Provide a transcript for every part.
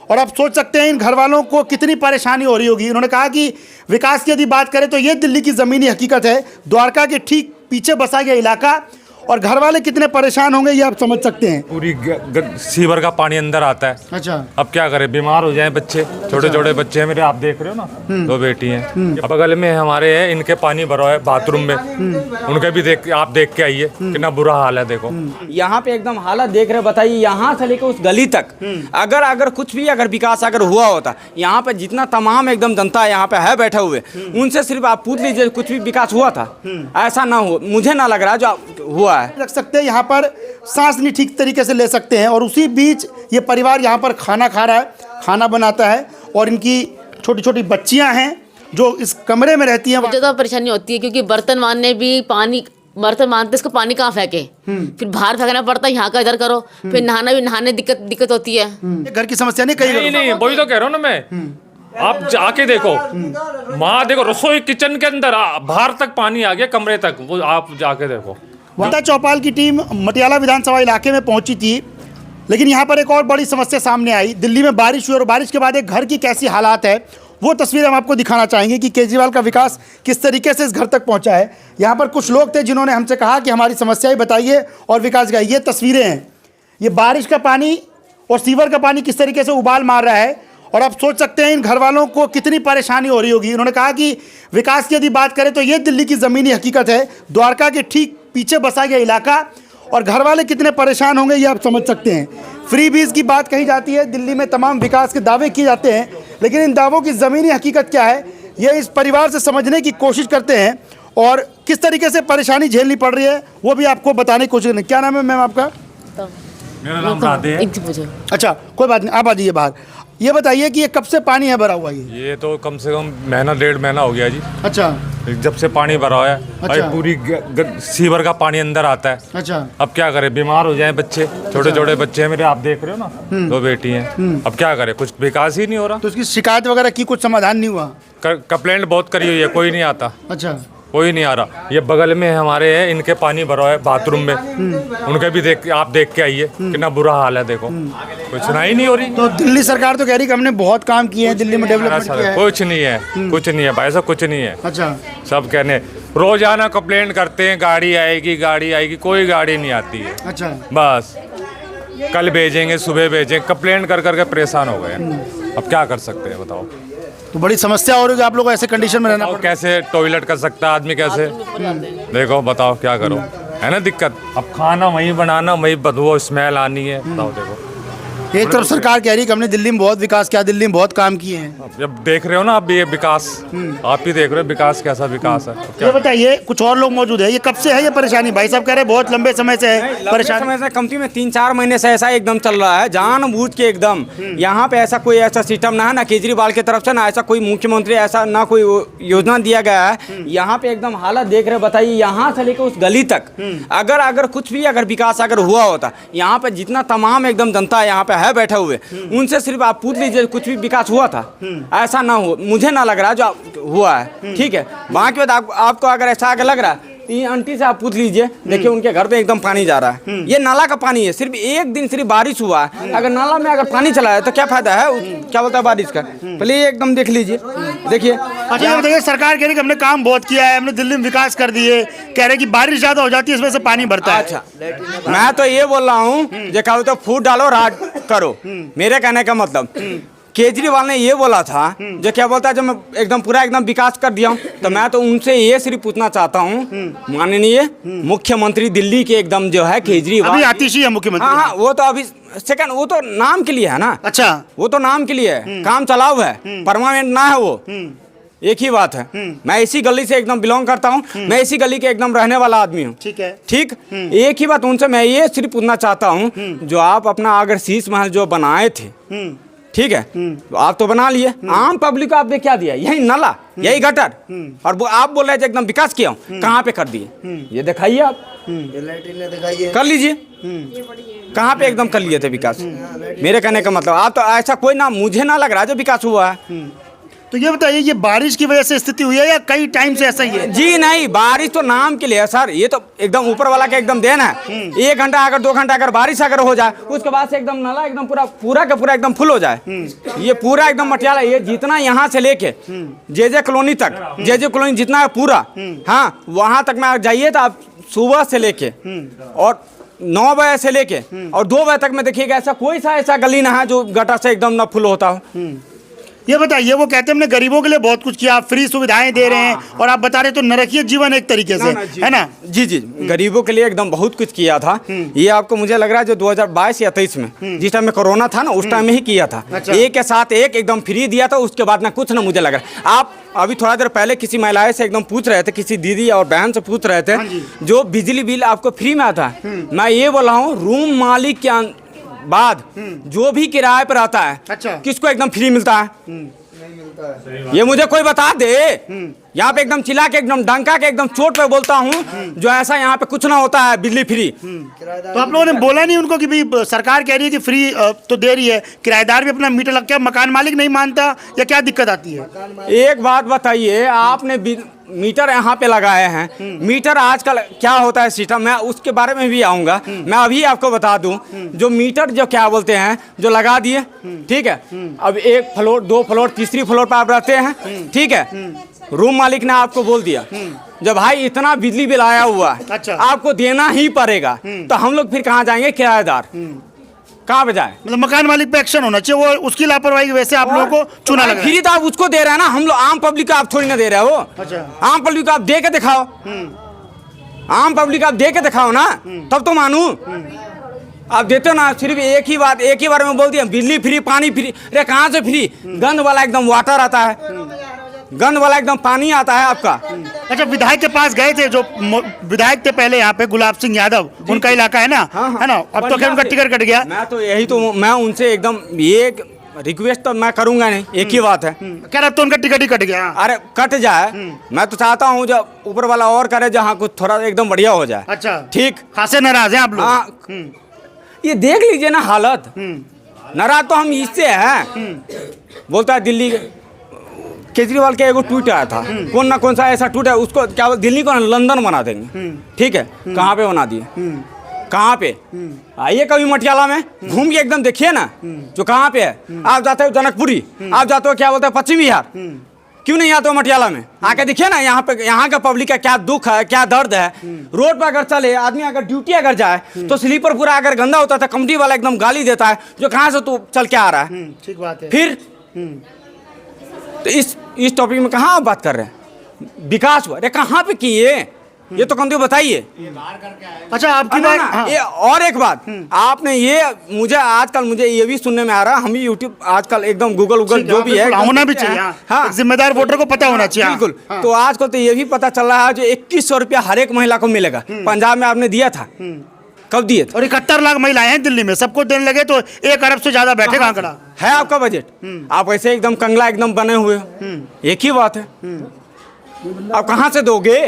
और आप सोच सकते हैं इन घर वालों को कितनी परेशानी हो रही होगी। उन्होंने कहा कि विकास की यदि बात करें तो ये दिल्ली की ज़मीनी हकीकत है। द्वारका के ठीक पीछे बसा गया इलाका और घर वाले कितने परेशान होंगे ये आप समझ सकते हैं। पूरी सीवर का पानी अंदर आता है। अच्छा, अब क्या करें, बीमार हो जाएं बच्चे, छोटे छोटे बच्चे हैं मेरे, आप देख रहे हो ना, दो बेटी हैं। अब बगल में हमारे हैं, इनके पानी भरा है बाथरूम में, उनके भी आप देख के आइए कितना बुरा हाल है। देखो यहाँ पे एकदम हालत देख रहे, बताइए यहाँ से लेकर उस गली तक अगर कुछ भी अगर विकास अगर हुआ होता, यहाँ पे जितना तमाम एकदम जनता यहाँ पे है बैठे हुए, उनसे सिर्फ आप पूछ लीजिए कुछ भी विकास हुआ था। ऐसा ना हो, मुझे ना लग रहा है जो हुआ है। रख सकते हैं यहाँ पर, सांस नहीं ठीक तरीके से ले सकते हैं। और उसी बीच ये परिवार यहाँ पर खाना खा रहा है, खाना बनाता है और इनकी छोटी छोटी बच्चियाँ हैं जो इस कमरे में रहती हैं। ज़्यादा परेशानी होती है क्योंकि बर्तन मारने भी बर्तन मारते इसको पानी कहाँ फेंके, फिर बाहर फेंकना पड़ता है, यहाँ का इधर करो, फिर नहाने दिक्कत होती है। घर की समस्या नहीं कहीं नहीं, वही तो कह रहा हूँ ना मैं। आप जाके देखो, वहाँ देखो रसोई किचन के अंदर बाहर तक पानी आ गया, कमरे तक, वो आप जाके देखो। वंदा चौपाल की टीम मटियाला विधानसभा इलाके में पहुंची थी, लेकिन यहाँ पर एक और बड़ी समस्या सामने आई। दिल्ली में बारिश हुई और बारिश के बाद एक घर की कैसी हालात है वो तस्वीर हम आपको दिखाना चाहेंगे कि केजरीवाल का विकास किस तरीके से इस घर तक पहुँचा है। यहाँ पर कुछ लोग थे जिन्होंने हमसे कहा कि हमारी समस्याएं बताइए और विकास का। ये तस्वीरें हैं, ये बारिश का पानी और सीवर का पानी किस तरीके से उबाल मार रहा है और आप सोच सकते हैं इन घर वालों को कितनी परेशानी हो रही होगी। उन्होंने कहा कि विकास की यदि बात करें तो ये दिल्ली की ज़मीनी हकीकत है। द्वारका के ठीक पीछे बसा गया इलाका और घर वाले कितने परेशान होंगे ये आप समझ सकते हैं। फ्री बीज की बात कही जाती है, दिल्ली में तमाम विकास के दावे किए जाते हैं, लेकिन इन दावों की ज़मीनी हकीकत क्या है ये इस परिवार से समझने की कोशिश करते हैं और किस तरीके से परेशानी झेलनी पड़ रही है वो भी आपको बताने की कोशिश करें। क्या नाम है मैम आपका? मेरा नाम राधे है। अच्छा, कोई बात नहीं, आप आ जाइए बाहर। ये बताइए कि ये कब से पानी है भरा हुआ? ये तो कम से कम महीना 1.5 महीना हो गया जी। अच्छा, जब से पानी भरा हुआ है। अच्छा। पूरी सीवर का पानी अंदर आता है। अच्छा, अब क्या करें, बीमार हो जाएं बच्चे, छोटे छोटे बच्चे हैं मेरे, आप देख रहे हो ना, दो बेटी हैं। अब क्या करें, कुछ विकास ही नहीं हो रहा। तो उसकी शिकायत वगैरह की कुछ समाधान नहीं हुआ? कंप्लेंट बहुत करी हुई है, कोई नहीं आता। अच्छा, कोई नहीं आ रहा। ये बगल में हमारे हैं, इनके पानी भरा है बाथरूम में, उनके भी आप देख के आइए कितना बुरा हाल है। देखो कुछ सुनाई नहीं हो रही। तो दिल्ली सरकार तो कह रही कि हमने बहुत काम किए हैं, दिल्ली में डेवलपमेंट किया है। कुछ नहीं है, कुछ नहीं है भाई साहब, कुछ नहीं है। अच्छा, सब कहने रोजाना कंप्लेंट करते हैं, गाड़ी आएगी, कोई गाड़ी नहीं आती है। अच्छा, बस कल भेजेंगे, सुबह भेजेंगे, कंप्लेंट कर करके परेशान हो गए। अब क्या कर सकते हैं बताओ। तो बड़ी समस्या हो रही है आप लोगों को ऐसे कंडीशन में रहना पड़। कैसे टॉयलेट कर सकता है आदमी, कैसे देखो, बताओ क्या करो, है ना दिक्कत। अब खाना वहीं बनाना, वहीं बदबू स्मेल आनी है, बताओ। देखो एक तरफ सरकार कह रही है कि हमने दिल्ली में बहुत विकास किया, दिल्ली में बहुत काम किए हैं। जब देख रहे हो ना आप ये विकास, आप ही देख रहे हो विकास, कैसा विकास है। ये बताइए, कुछ और लोग मौजूद है, ये कब से है ये परेशानी? भाई साहब कह रहे हैं बहुत लंबे समय से है परेशानी। समय से कमती में 3-4 महीने से ऐसा एकदम चल रहा है, जानबूझ के एकदम। यहाँ पे ऐसा कोई ऐसा सिस्टम ना है, ना केजरीवाल की तरफ से, ना ऐसा कोई मुख्यमंत्री ऐसा ना कोई योजना दिया गया है। यहाँ पे एकदम हालत देख रहे, बताइए यहाँ से लेकर उस गली तक अगर कुछ भी अगर विकास अगर हुआ होता, यहाँ पे जितना तमाम एकदम जनता यहाँ पे है बैठे हुए, उनसे सिर्फ आप पूछ लीजिए कुछ भी विकास हुआ था। ऐसा ना हो, मुझे ना लग रहा है जो हुआ है। ठीक है, बाकी बात आपको अगर ऐसा आगे लग रहा है, ये आंटी से आप पूछ लीजिए, देखिए उनके घर पे एकदम पानी जा रहा है। ये नाला का पानी है, सिर्फ एक दिन सिर्फ बारिश हुआ है, अगर नाला में अगर पानी चला है तो क्या फायदा है, क्या बोलता है बारिश का। पहले ये एकदम देख लीजिए, देखिए। अच्छा, देखिए सरकार कह रही कि हमने काम बहुत किया है, हमने दिल्ली में विकास कर दिए, कह रहे कि बारिश ज्यादा हो जाती है, इस वजह से पानी भरता है। अच्छा, मैं तो ये बोल रहा हूँ, जो क्या बोलते फूट डालो राज करो। मेरे कहने का मतलब केजरीवाल ने ये बोला था, जो क्या बोलता है, जब मैं एकदम पूरा एकदम विकास कर दिया हूँ, तो मैं तो उनसे ये सिर्फ पूछना चाहता हूँ, माननीय मुख्यमंत्री दिल्ली के एकदम जो है केजरीवाल, अभी आतिशी है मुख्यमंत्री। हाँ, वो तो अभी सेकंड, वो तो नाम के लिए है ना। अच्छा, वो तो नाम के लिए है, काम चलाऊ है, परमानेंट ना है वो। एक ही बात है, मैं इसी गली से एकदम बिलोंग करता हूँ, मैं इसी गली के एकदम रहने वाला आदमी हूँ। ठीक है, ठीक। एक ही बात उनसे मैं ये सिर्फ पूछना चाहता हूँ, जो आप अपना अगर शीश महल जो बनाए थे, ठीक है, तो आप तो बना लिए, आम पब्लिक को आपने क्या दिया? यही नाला, यही गटर, और वो आप बोल रहे हैं एकदम विकास किया हूँ, कहाँ पे कर दिए? ये दिखाइए आप, कर लीजिए, कहाँ पे एकदम कर लिए थे विकास? मेरे कहने का मतलब आप तो ऐसा कोई ना, मुझे ना लग रहा जो विकास हुआ है। तो ये बताइए, ये बारिश की वजह से स्थिति हुई है या कई टाइम से ऐसा ही है? जी नहीं, बारिश तो नाम के लिए है सर, ये तो एकदम ऊपर वाला का एकदम देन है। 1 घंटा अगर 2 घंटा अगर बारिश अगर हो जाए, उसके बाद से एकदम नाला एकदम पूरा का पूरा एकदम फुल हो जाए। ये पूरा एकदम मटियाला, ये जितना यहाँ से लेके जे कॉलोनी तक, जे कॉलोनी जितना है पूरा, हाँ वहाँ तक में जाइए तो आप सुबह से लेके और 9 बजे से लेके और 2 बजे तक में देखिएगा, ऐसा कोई सा ऐसा गली ना है जो गटर से एकदम ना फुल होता हो। ये बताइए, वो कहते हैं हमने गरीबों के लिए बहुत कुछ किया, फ्री सुविधाएं दे रहे हैं, और आप बता रहे तो नरकीय जीवन एक तरीके से, है ना? जी जी, गरीबों के लिए एकदम बहुत कुछ किया था। ये आपको मुझे लग रहा है जो 2022 या 23 में जिस टाइम में कोरोना था ना, उस टाइम में ही किया था। एक के साथ एक एकदम फ्री दिया था, उसके बाद ना कुछ ना मुझे लग रहा है। आप अभी थोड़ा देर पहले किसी महिलाएं से एकदम पूछ रहे थे, किसी दीदी और बहन से पूछ रहे थे जो बिजली बिल आपको फ्री में आता है। मैं ये बोल रहा हूँ, रूम मालिक के बाद जो भी किराए पर आता है, अच्छा, किसको एकदम फ्री मिलता है? ये मुझे कोई बता दे। यहाँ पे एकदम चिल्ला के एकदम डंका के एकदम चोट पे बोलता हूँ, जो ऐसा यहाँ पे कुछ ना होता है बिजली फ्री। तो आप लोगों ने बोला नहीं उनको कि भाई सरकार कह रही है कि फ्री तो दे रही है, किराएदार भी अपना मीटर लग के, मकान मालिक नहीं मानता या क्या दिक्कत आती है? एक बात बताइए, आपने मीटर यहाँ पे लगाए हैं, मीटर आजकल क्या होता है सिस्टम, मैं उसके बारे में भी आऊँगा। मैं अभी आपको बता दूं, जो मीटर जो क्या बोलते हैं जो लगा दिए, ठीक है, अब 1 फ्लोर 2 फ्लोर तीसरी फ्लोर पर आप रहते हैं, ठीक है, रूम मालिक ने आपको बोल दिया जब भाई इतना बिजली बिल आया हुआ है, अच्छा, आपको देना ही पड़ेगा, तो हम लोग फिर कहाँ जाएंगे? किराएदार कहाँ पे जाए? मतलब मकान मालिक पे एक्शन होना चाहिए, वो उसकी लापरवाही की वजह से आप लोगों को चुना लगा। फ्री तो आप उसको दे रहे हैं ना, हम लोग आम पब्लिक को आप थोड़ी ना दे रहे हो। अच्छा, आम पब्लिक को आप दे के दिखाओ, आम पब्लिक आप दे के दिखाओ ना, तब तो मानू। आप देते हो ना, सिर्फ एक ही बार में बोल दिया बिजली फ्री, पानी फ्री। अरे कहाँ से फ्री? गंद वाला एकदम वाटर आता है, गंद वाला एकदम पानी आता है आपका। अच्छा, विधायक के पास गए थे, जो विधायक थे पहले यहाँ पे, गुलाब सिंह यादव, उनका इलाका है ना, है ना? अब तो क्या उनका टिकट कट गया। मैं तो यही तो मैं उनसे एकदम ये रिक्वेस्ट तो मैं करूंगा नहीं, एक ही बात है, कह रहा तो उनका टिकट ही कट गया। अरे कट जाए, मैं तो चाहता हूँ जब ऊपर वाला और करे, जहाँ कुछ थोड़ा एकदम बढ़िया हो जाए। अच्छा, ठीक, खासे नाराज हैं आप लोग? हाँ, ये देख लीजिए ना हालत। नाराज तो हम इससे हैं। बोलता है दिल्ली केजरीवाल का एगो ट्वीट आया था, कौन ना कौन सा ऐसा ट्वीट है, उसको क्या दिल्ली को लंदन बना देंगे, ठीक है, कहाँ पे बना दिए? कहाँ पे? आइए कभी मटियाला में घूम के एकदम देखिए ना, जो कहाँ पे है। आप जाते हो जनकपुरी, आप जाते हो क्या बोलते हैं पश्चिम बिहार, क्यों नहीं आते हो मटियाला में? आके देखिए ना, यहाँ पे यहाँ का पब्लिक का क्या दुख है, क्या दर्द है। रोड पर अगर चले आदमी, अगर ड्यूटी अगर जाए तो स्लीपर पूरा अगर गंदा होता था, कमिटी वाला एकदम गाली देता है, जो कहाँ से तू चल के आ रहा है। ठीक बात है। फिर तो इस टॉपिक में कहाँ आप बात कर रहे हैं? विकास हुआ, अरे कहाँ पे किए? ये तो कम तो बताइए। अच्छा, आपकी बात, हाँ। ये और एक बात, आपने ये मुझे आजकल मुझे ये भी सुनने में आ रहा है, हम भी यूट्यूब आजकल एकदम गूगल जो भी है होना भी चाहिए। हाँ, एक जिम्मेदार वोटर को पता होना चाहिए। बिल्कुल। तो आजकल तो ये भी पता चल रहा है जो 2100 रुपया हर एक महिला को मिलेगा। पंजाब में आपने दिया था, कब दिए थे? और 71 लाख महिलाएं हैं दिल्ली में, सबको देने लगे तो 1 अरब से ज्यादा बैठेगा आंकड़ा। है आपका बजट, आप ऐसे एकदम कंगला एकदम बने हुए हो। एक ही बात है, आप कहाँ से दोगे?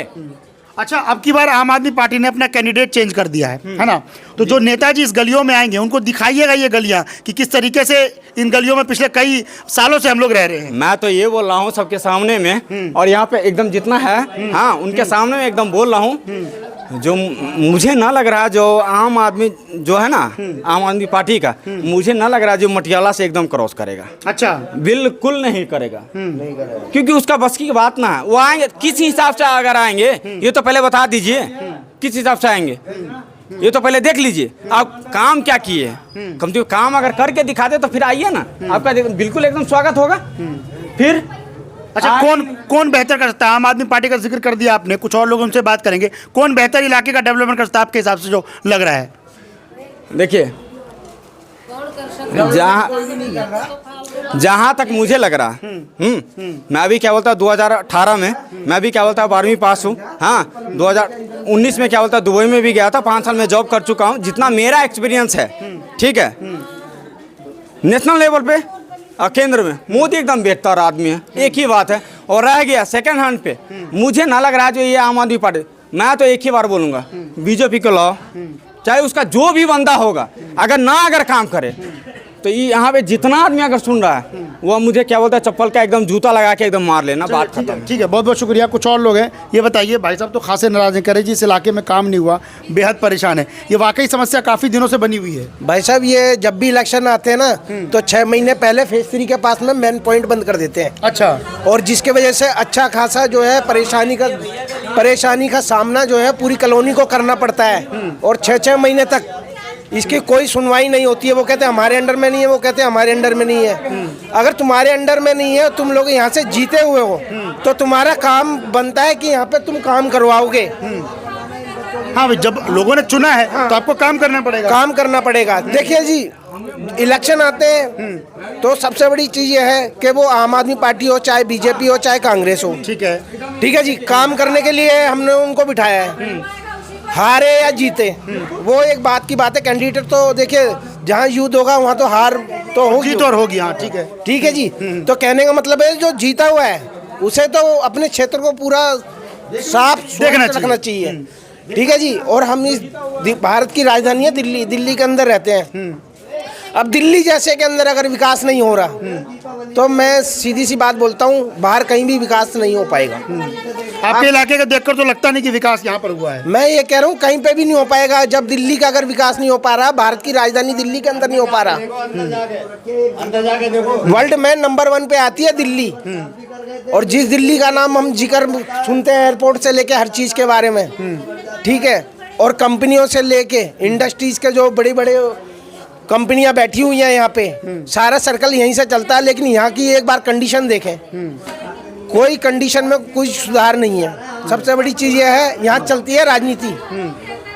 अच्छा, अब की बार आम आदमी पार्टी ने अपना कैंडिडेट चेंज कर दिया है ना? तो जो नेताजी इस गलियों में आएंगे, उनको दिखाइएगा ये गलियां कि किस तरीके से इन गलियों में पिछले कई सालों से हम लोग रह रहे हैं। मैं तो ये बोल रहा हूँ सबके सामने में, और यहाँ पे एकदम जितना है, हाँ, उनके सामने में एकदम बोल रहा हूँ, जो मुझे ना लग रहा जो आम आदमी जो है ना, आम आदमी पार्टी का, मुझे ना लग रहा जो मटियाला से एकदम क्रॉस करेगा। अच्छा, बिल्कुल नहीं करेगा, क्योंकि उसका बस की बात ना है। वो आएंगे किस हिसाब से, अगर आएंगे ये तो पहले बता दीजिए, किस हिसाब से आएंगे ये तो पहले देख लीजिए। आप काम क्या किए, कम से कम काम अगर करके दिखाते तो फिर आइए ना, आपका बिल्कुल एकदम स्वागत होगा। फिर अच्छा, कौन बेहतर कर सकता है? आम आदमी पार्टी का जिक्र कर दिया आपने, कुछ और लोगों से बात करेंगे। कौन बेहतर इलाके का डेवलपमेंट कर सकता है आपके हिसाब से, जो लग रहा है? देखिए, जहाँ तक मुझे लग रहा, मैं भी क्या बोलता 2018 में मैं भी क्या बोलता 12वीं पास हूँ। हाँ, 2019 में क्या बोलता दुबई में भी गया था, 5 साल में जॉब कर चुका हूँ। जितना मेरा एक्सपीरियंस है, ठीक है, नेशनल लेवल पे केंद्र में मोदी एकदम बेहतर आदमी है, एक ही बात है। और रह गया सेकंड हैंड पे, मुझे ना लग रहा है जो ये आम आदमी पार्टी, मैं तो एक ही बार बोलूँगा बीजेपी को लाओ, चाहे उसका जो भी बंदा होगा, अगर काम करे तो ये यहाँ पे जितना आदमी अगर सुन रहा है वो मुझे क्या बोलता है, चप्पल का एकदम जूता लगा के एकदम मार लेना, बात ठीक खत्म। है, ठीक है, बहुत बहुत शुक्रिया। कुछ और लोग हैं, ये बताइए। भाई साहब तो खासे नाराज हैं, कह रहे जी इस इलाके में काम नहीं हुआ, बेहद परेशान है। ये वाकई समस्या काफ़ी दिनों से बनी हुई है। भाई साहब ये जब भी इलेक्शन आते हैं ना तो 6 महीने पहले फेज 3 के पास में मेन पॉइंट बंद कर देते हैं। अच्छा, और जिसके वजह से अच्छा खासा जो है परेशानी का सामना जो है पूरी कॉलोनी को करना पड़ता है। और 6-6 महीने तक इसकी कोई सुनवाई नहीं होती है। वो कहते हैं हमारे अंडर में नहीं है, वो कहते हैं हमारे अंडर में नहीं है। अगर तुम्हारे अंडर में नहीं है, तुम लोग यहाँ से जीते हुए हो, तो तुम्हारा काम बनता है कि यहाँ पे तुम काम करवाओगे। हाँ भाई, जब लोगों ने चुना है तो आपको काम करना पड़ेगा। काम करना पड़ेगा। देखिए जी, इलेक्शन आते हैं तो सबसे बड़ी चीज़ ये है कि वो आम आदमी पार्टी हो, चाहे बीजेपी हो, चाहे कांग्रेस हो, ठीक है, ठीक है जी, काम करने के लिए हमने उनको बिठाया है। हारे या जीते वो एक बात की बात है। कैंडिडेट तो देखिए जहाँ युद्ध होगा वहाँ तो हार तो होगी, जीत और होगी। हाँ, ठीक है, ठीक है जी। तो कहने का मतलब है जो जीता हुआ है उसे तो अपने क्षेत्र को पूरा साफ देखना रखना चाहिए, ठीक है जी। और हम इस भारत की राजधानी है दिल्ली, दिल्ली के अंदर रहते हैं। अब दिल्ली जैसे के अंदर अगर विकास नहीं हो रहा तो मैं सीधी सी बात बोलता हूँ, बाहर कहीं भी विकास नहीं हो पाएगा। आपके इलाके का देखकर तो लगता नहीं कि विकास यहाँ पर हुआ है। मैं ये कह रहा हूँ कहीं पे भी नहीं हो पाएगा। जब दिल्ली का अगर विकास नहीं हो पा रहा, भारत की राजधानी दिल्ली के अंदर नहीं हो पा रहा, वर्ल्ड में नंबर 1 पे आती है दिल्ली। और जिस दिल्ली का नाम हम जिक्र सुनते हैं एयरपोर्ट से लेके हर चीज़ के बारे में, ठीक है, और कंपनियों से लेके इंडस्ट्रीज के जो बड़े बड़े कंपनियां बैठी हुई हैं यहाँ पे, सारा सर्कल यहीं से चलता है। लेकिन यहाँ की एक बार कंडीशन देखें, कोई कंडीशन में कोई सुधार नहीं है। सबसे बड़ी चीज़ यह है, यहाँ चलती है राजनीति।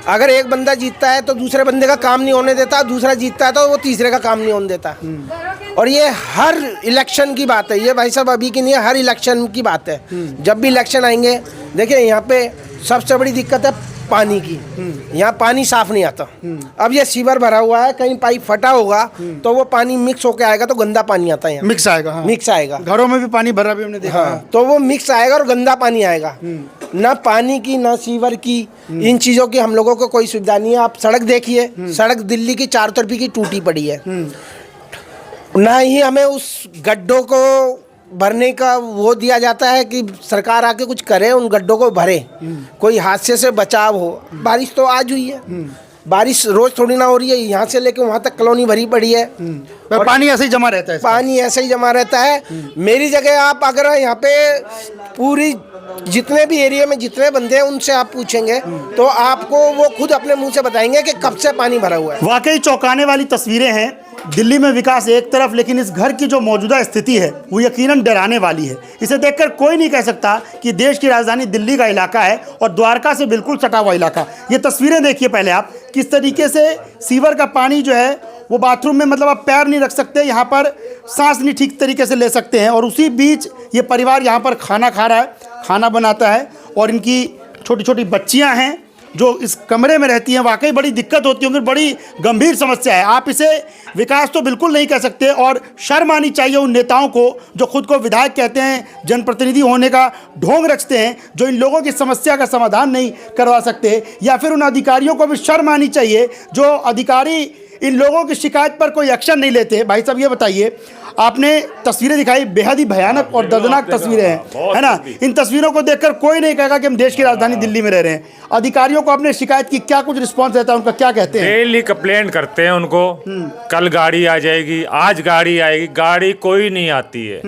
अगर एक बंदा जीतता है तो दूसरे बंदे का काम नहीं होने देता, दूसरा जीतता है तो वो तीसरे का काम नहीं होने देता। और ये हर इलेक्शन की बात है, ये भाई साहब अभी की नहीं है, हर इलेक्शन की बात है। जब भी इलेक्शन आएंगे, देखिए यहाँ पे सबसे बड़ी दिक्कत है पानी की। यहाँ पानी साफ नहीं आता। अब ये सीवर भरा हुआ है, कहीं पाइप फटा होगा तो वो पानी मिक्स होके आएगा तो गंदा पानी आता है। मिक्स आएगा, हाँ। मिक्स आएगा, घरों में भी पानी भरा भी हमने देखा। हाँ, तो वो मिक्स आएगा और गंदा पानी आएगा। ना पानी की ना सीवर की, इन चीज़ों की हम लोगों को कोई सुविधा नहीं है। आप सड़क देखिए, सड़क दिल्ली की चारों तरफ की टूटी पड़ी है। ना ही हमें उस गड्ढों को भरने का वो दिया जाता है कि सरकार आके कुछ करे, उन गड्ढों को भरे, कोई हादसे से बचाव हो। बारिश तो आज हुई है, बारिश रोज थोड़ी ना हो रही है। यहाँ से लेके वहाँ तक कॉलोनी भरी पड़ी है, और पानी ऐसे ही जमा रहता है। पानी ऐसे ही जमा रहता है। मेरी जगह आप अगर यहाँ पे पूरी जितने भी एरिया में जितने बंदे हैं उनसे आप पूछेंगे तो आपको वो खुद अपने मुंह से बताएंगे कि कब से पानी भरा हुआ है। वाकई चौंकाने वाली तस्वीरें हैं। दिल्ली में विकास एक तरफ, लेकिन इस घर की जो मौजूदा स्थिति है वो यकीनन डराने वाली है। इसे देखकर कोई नहीं कह सकता कि देश की राजधानी दिल्ली का इलाका है और द्वारका से बिल्कुल सटा हुआ इलाका। ये तस्वीरें देखिए पहले आप, किस तरीके से सीवर का पानी जो है वो बाथरूम में, मतलब आप पैर नहीं रख सकते, यहाँ पर सांस नहीं ठीक तरीके से ले सकते हैं। और उसी बीच ये परिवार यहाँ पर खाना खा रहा है, खाना बनाता है, और इनकी छोटी छोटी बच्चियाँ हैं जो इस कमरे में रहती हैं। वाकई बड़ी दिक्कत होती होगी, बड़ी गंभीर समस्या है। आप इसे विकास तो बिल्कुल नहीं कह सकते, और शर्म आनी चाहिए उन नेताओं को जो खुद को विधायक कहते हैं, जनप्रतिनिधि होने का ढोंग रचते हैं, जो इन लोगों की समस्या का समाधान नहीं करवा सकते। या फिर उन अधिकारियों को भी शर्म आनी चाहिए जो अधिकारी इन लोगों की शिकायत पर कोई एक्शन नहीं लेते। भाई साहब ये बताइए, आपने तस्वीरें दिखाई, बेहद ही भयानक और दर्दनाक तस्वीरें हैं, है ना। इन तस्वीरों को देखकर कोई नहीं कहेगा कि हम देश की राजधानी दिल्ली में रह रहे हैं। अधिकारियों को आपने शिकायत की, क्या कुछ रिस्पांस रहता है उनका, क्या कहते हैं? डेली कंप्लेंट करते हैं उनको, कल गाड़ी आ जाएगी, आज गाड़ी आएगी, गाड़ी कोई नहीं आती है।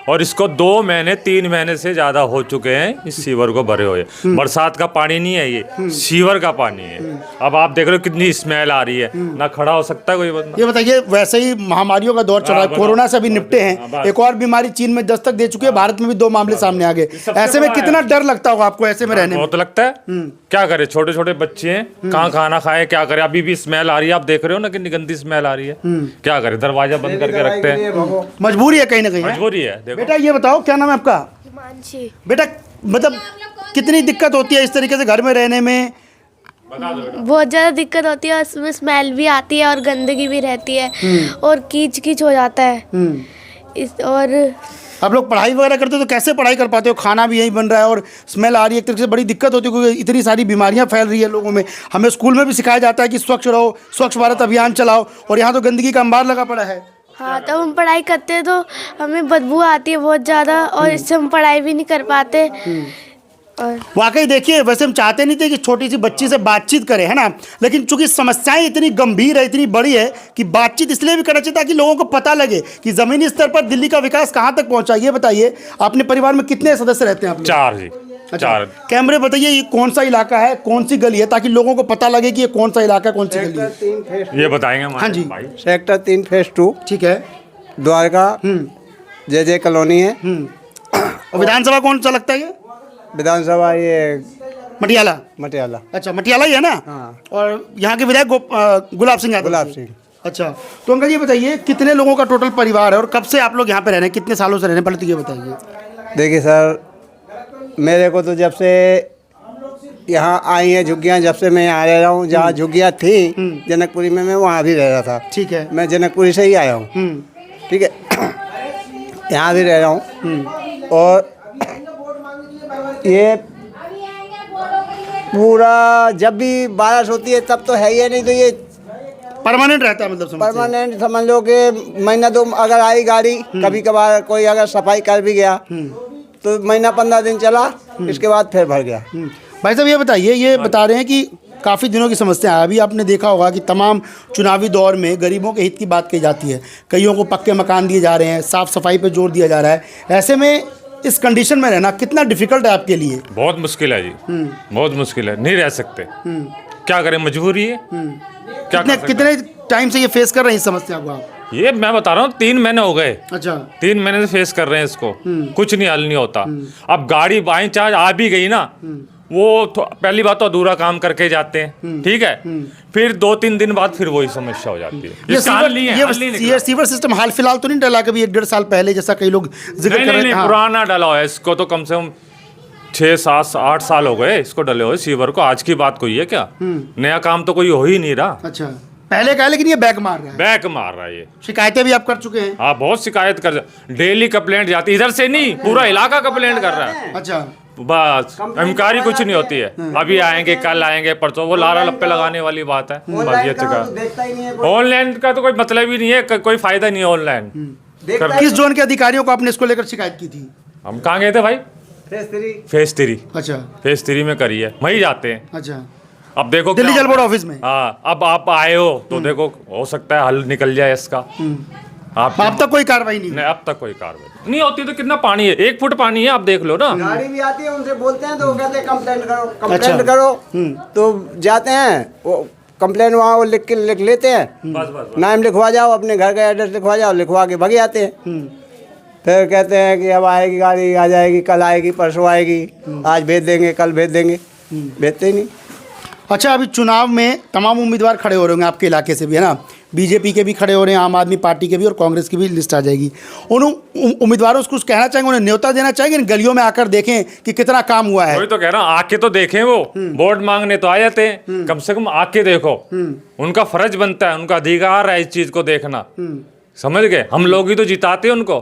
और इसको 2 महीने 3 महीने से ज्यादा हो चुके हैं इस सीवर को भरे हुए। बरसात का पानी नहीं है, ये सीवर का पानी है। अब आप देख रहे हो कितनी स्मेल आ रही है, ना खड़ा हो सकता है कोई बंदा। ये बताइए, वैसे ही महामारियों का दौर चल रहा है, कोरोना से अभी निपटे हैं, एक और बीमारी चीन में दस्तक दे चुकी है, भारत में भी 2 मामले सामने आ गए। ऐसे में कितना डर लगता होगा आपको ऐसे में रहने में? बहुत लगता है। क्या करे, छोटे छोटे बच्चे हैं, कहाँ खाना खाए, क्या करे। अभी भी स्मेल आ रही है, आप देख रहे हो ना कितनी गंदी स्मेल आ रही है। क्या करे, दरवाजा बंद करके रखते हैं, मजबूरी है कहीं ना कहीं। मजबूरी है। देखो बेटा ये बताओ, क्या नाम है आपका? हिमांशी। बेटा मतलब कितनी दिक्कत होती है इस तरीके से घर में रहने में? बहुत ज़्यादा दिक्कत होती है, और उसमें स्मेल भी आती है और गंदगी भी रहती है और कीच कीच हो जाता है। और आप लोग पढ़ाई वगैरह करते हो तो कैसे पढ़ाई कर पाते हो? खाना भी यहीं बन रहा है और स्मेल आ रही है, एक तरीके से बड़ी दिक्कत होती है क्योंकि इतनी सारी बीमारियां फैल रही है लोगों में। हमें स्कूल में भी सिखाया जाता है कि स्वच्छ रहो, स्वच्छ भारत अभियान चलाओ, और यहाँ तो गंदगी का अंबार लगा पड़ा है। हाँ, तब हम पढ़ाई करते हैं तो हमें बदबू आती है बहुत ज़्यादा, और इससे हम पढ़ाई भी नहीं कर पाते। और वाकई देखिए, वैसे हम चाहते नहीं थे कि छोटी सी बच्ची से बातचीत करें, है ना, लेकिन चूंकि समस्याएं इतनी गंभीर है, इतनी बड़ी है कि बातचीत इसलिए भी करना चाहिए ताकि लोगों को पता लगे कि ज़मीनी स्तर पर दिल्ली का विकास कहाँ तक पहुँचा। ये बताइए, अपने परिवार में कितने सदस्य रहते हैं आप लोग? 4 जी। अच्छा, 4। कैमरे बताइए ये कौन सा इलाका है, कौन सी गली है, ताकि लोगों को पता लगे कि ये कौन सा इलाका है, कौन सी गली है। ये बताएंगे हमारे हाँ जी। भाई। सेक्टर 3 फेज 2 ठीक है। द्वारका जे कॉलोनी है। और विधानसभा कौन सा लगता है ये? विधानसभा ये मटियाला। मटियाला। अच्छा, मटियाला ही है ना। हाँ। और यहाँ के विधायक गुलाब सिंह यादव। गुलाब सिंह। अच्छा, तो अंकल ये बताइए कितने लोगों का टोटल परिवार है और कब से आप लोग यहाँ पे रह रहे हैं, कितने सालों से रह रहे हैं, पहले तो ये बताइए। देखिए सर, मेरे को तो जब से यहाँ आई हैं झुग्गियाँ, जब से मैं यहाँ रह रहा हूँ, जहाँ झुग्गियाँ थी जनकपुरी में, मैं वहाँ भी रह रहा था। ठीक है। मैं जनकपुरी से ही आया हूँ। ठीक है। यहाँ भी रह रहा हूँ। और ये पूरा जब भी बारिश होती है तब तो है ही, नहीं तो ये परमानेंट रहता है, मतलब समझ परमानेंट समझ लो कि महीना 2 अगर आई गाड़ी, कभी कभार कोई अगर सफाई कर भी गया तो महीना 15 दिन चला, इसके बाद फिर भर गया। भाई साहब ये बताइए, ये बता रहे हैं कि काफ़ी दिनों की समस्या है। अभी आपने देखा होगा कि तमाम चुनावी दौर में गरीबों के हित की बात कही जाती है, कईयों को पक्के मकान दिए जा रहे हैं, साफ़ सफाई पे जोर दिया जा रहा है। ऐसे में इस कंडीशन में रहना कितना डिफिकल्ट है आपके लिए? बहुत मुश्किल है जी। बहुत मुश्किल है, नहीं रह सकते। क्या करें, मजबूरी है। क्या कर सकते कितने टाइम से ये फेस कर रहे हैं इस समस्या को आप? ये मैं बता रहा हूँ 3 महीने हो गए। अच्छा, 3 महीने से फेस कर रहे हैं इसको। कुछ नहीं, हल नहीं होता। अब गाड़ी बाई चार्ज आ भी गई ना, वो पहली बात तो अधूरा काम करके जाते हैं। ठीक है, फिर 2-3 दिन बाद फिर वही समस्या हो जाती है। इसका हल नहीं है, हल नहीं निकला। ये सीवर सिस्टम हाल फिलहाल तो नहीं डला, कभी 1-1.5 साल पहले जैसा कई लोग जिक्र कर रहे नहीं, हैं? हाँ। पुराना डला हुआ है। इसको तो कम से कम 6-7-8 साल हो गए इसको डले हुए सीवर को। आज की बात कोई है क्या? नया काम तो कोई हो ही नहीं रहा। अच्छा, पहले का है, लेकिन ये बैक मार रहा है। बैक मार रहा है ये। शिकायतें भी आप कर चुके हैं? हाँ, बहुत शिकायत कर, डेली कंप्लेंट जाती है। इधर से नहीं, पूरा इलाका कंप्लेंट कर रहा है। अच्छा, बस इंक्वायरी कुछ नहीं होती है। अभी आएंगे, कल आएंगे, परसों, वो लारा लप्पे लगाने वाली बात है। बस ये चक्कर। ऑनलाइन का तो कोई मतलब ही नहीं है, कोई फायदा नहीं है ऑनलाइन। किस जोन के अधिकारियों को आपने इसको लेकर शिकायत की थी? हम कहाँ गए थे भाई? फेज 3। अच्छा, फेज 3 में करी है, वहीं जाते हैं। अच्छा, अब देखो दिल्ली क्या जल बोर्ड ऑफिस में। हाँ, अब आप आए हो तो देखो, हो सकता है हल निकल जाए इसका। आप अब तक कोई कार्रवाई नहीं? नहीं, अब तक कोई कार्रवाई नहीं होती। तो कितना पानी है, 1 फुट पानी है, आप देख लो ना। गाड़ी भी आती है, उनसे बोलते हैं तो वो कहते हैं कंप्लेंट करो, कंप्लेंट करो। तो जाते हैं, वो कंप्लेंट वहाँ वो लिख लेते हैं। बस नाम लिखवा जाओ, अपने घर का एड्रेस लिखवा जाओ, लिखवा के भग जाते हैं। फिर कहते हैं कि अब आएगी गाड़ी, आ जाएगी, कल आएगी, परसों आएगी, आज भेज देंगे, कल भेज देंगे। भेजते ही नहीं। अच्छा, अभी चुनाव में तमाम उम्मीदवार खड़े हो रहे होंगे आपके इलाके से भी, है ना? बीजेपी के भी खड़े हो रहे हैं, आम आदमी पार्टी के भी, और कांग्रेस की भी लिस्ट आ जाएगी। उन उम्मीदवारों को कुछ कहना चाहेंगे, उन्हें न्योता देना चाहेंगे, गलियों में आकर देखें कि कितना काम हुआ है? वही तो कह रहा हूँ, आके तो देखें। वो वोट मांगने तो आ जाते हैं, कम से कम आके देखो। उनका फर्ज बनता है, उनका अधिकार है इस चीज को देखना। समझ गए? हम लोग ही तो जिताते हैं उनको,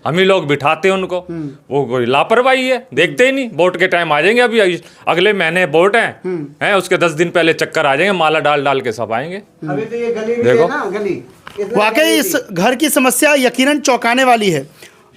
हम ही लोग बिठाते हैं उनको। वो कोई लापरवाही है, देखते ही नहीं। वोट के टाइम आ जाएंगे, अभी अगले महीने वोट हैं, उसके 10 दिन पहले चक्कर आ जाएंगे, माला डाल डाल के सब आएंगे। अभी तो ये गली भी देखो। है ना, गली। वाकई इस घर की समस्या यकीनन चौंकाने वाली है।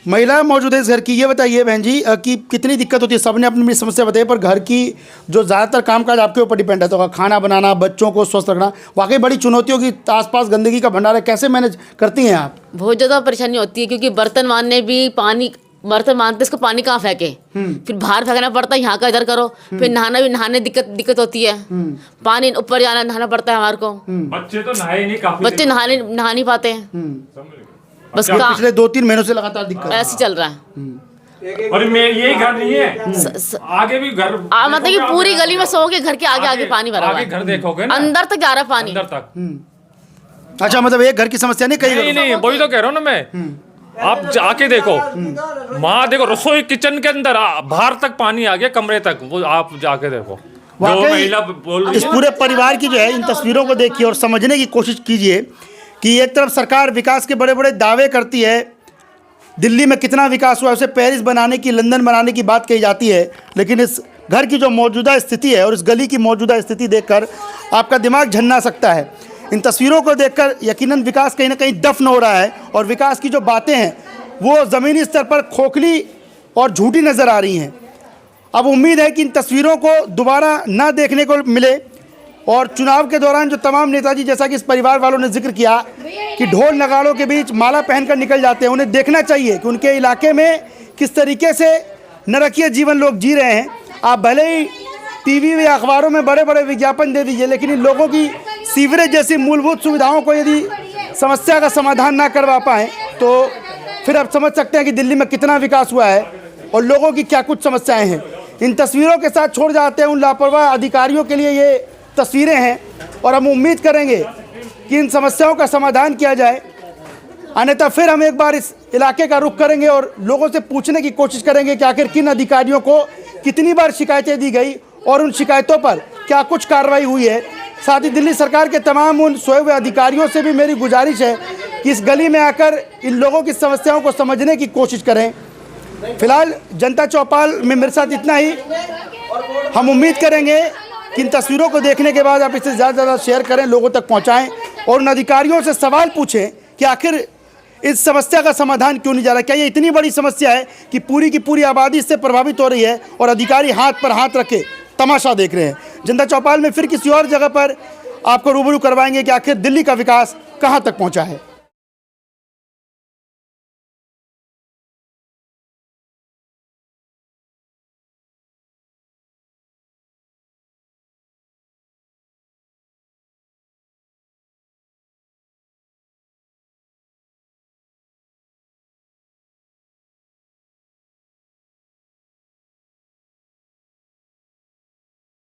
महिला मौजूद है इस घर की। ये बताइए बहन जी कि कितनी दिक्कत होती है? सबने अपनी अपनी समस्या बताई, पर घर की जो ज़्यादातर कामकाज आपके ऊपर डिपेंड रहता होगा, खाना बनाना, बच्चों को स्वस्थ रखना, वाकई बड़ी चुनौतियों की आसपास गंदगी का भंडार है। कैसे मैनेज करती हैं आप? बहुत ज़्यादा परेशानी होती है, क्योंकि बर्तन मानने भी पानी, बर्तन मानते इसको पानी कहाँ फेंके, फिर बाहर फेंकना पड़ता है, यहाँ का इधर करो। फिर नहाने दिक्कत होती है, पानी ऊपर जाना, नहाना पड़ता है हमारे को। बच्चे तो नहाए नहीं, काफी बच्चे नहा नहीं पाते हैं। बस पिछले 2-3 महीनों से लगातार दिक्कत ऐसे चल रहा है। और यही घर नहीं है, आगे भी घर। मतलब कि पूरी गली में सो के घर के आगे पानी भरा हुआ आगे है, घर देखोगे ना, अंदर तक जा रहा है पानी, अंदर तक। अच्छा, मतलब एक घर की समस्या नहीं, कई नहीं, वही तो कह रहा हूँ ना मैं। आप जाके देखो, वहाँ देखो, रसोई किचन के अंदर बाहर तक पानी आ गया, कमरे तक। वो आप जाके देखो, जो महिला बोल रही इस पूरे परिवार की जो है इन तस्वीरों को देखिए और समझने की कोशिश कीजिए कि एक तरफ सरकार विकास के बड़े बड़े दावे करती है, दिल्ली में कितना विकास हुआ, उसे पेरिस बनाने की, लंदन बनाने की बात कही जाती है, लेकिन इस घर की जो मौजूदा स्थिति है और इस गली की मौजूदा स्थिति देखकर आपका दिमाग झन्ना सकता है। इन तस्वीरों को देखकर यकीनन विकास कहीं ना कहीं दफन हो रहा है और विकास की जो बातें हैं वो ज़मीनी स्तर पर खोखली और झूठी नज़र आ रही हैं। अब उम्मीद है कि इन तस्वीरों को दोबारा ना देखने को मिले और चुनाव के दौरान जो तमाम नेताजी, जैसा कि इस परिवार वालों ने जिक्र किया कि ढोल नगाड़ों के बीच माला पहनकर निकल जाते हैं, उन्हें देखना चाहिए कि उनके इलाके में किस तरीके से नरकीय जीवन लोग जी रहे हैं। आप भले ही टीवी या अखबारों में बड़े बड़े विज्ञापन दे दीजिए, लेकिन इन लोगों की सीवरेज जैसी मूलभूत सुविधाओं को यदि समस्या का समाधान ना करवा पाएँ तो फिर आप समझ सकते हैं कि दिल्ली में कितना विकास हुआ है और लोगों की क्या कुछ समस्याएं हैं। इन तस्वीरों के साथ छोड़ जाते हैं उन लापरवाह अधिकारियों के लिए ये तस्वीरें हैं और हम उम्मीद करेंगे कि इन समस्याओं का समाधान किया जाए, अन्यथा फिर हम एक बार इस इलाके का रुख करेंगे और लोगों से पूछने की कोशिश करेंगे कि आखिर किन अधिकारियों को कितनी बार शिकायतें दी गई और उन शिकायतों पर क्या कुछ कार्रवाई हुई है। साथ ही दिल्ली सरकार के तमाम उन सोए हुए अधिकारियों से भी मेरी गुजारिश है कि इस गली में आकर इन लोगों की समस्याओं को समझने की कोशिश करें। फिलहाल जनता चौपाल में मेरे साथ इतना ही। हम उम्मीद करेंगे कि इन तस्वीरों को देखने के बाद आप इसे ज़्यादा से ज़्यादा शेयर करें, लोगों तक पहुंचाएं और उन अधिकारियों से सवाल पूछें कि आखिर इस समस्या का समाधान क्यों नहीं जा रहा। क्या ये इतनी बड़ी समस्या है कि पूरी की पूरी आबादी इससे प्रभावित हो रही है और अधिकारी हाथ पर हाथ रखे तमाशा देख रहे हैं। जनता चौपाल में फिर किसी और जगह पर आपको रूबरू करवाएंगे कि आखिर दिल्ली का विकास कहाँ तक पहुँचा है।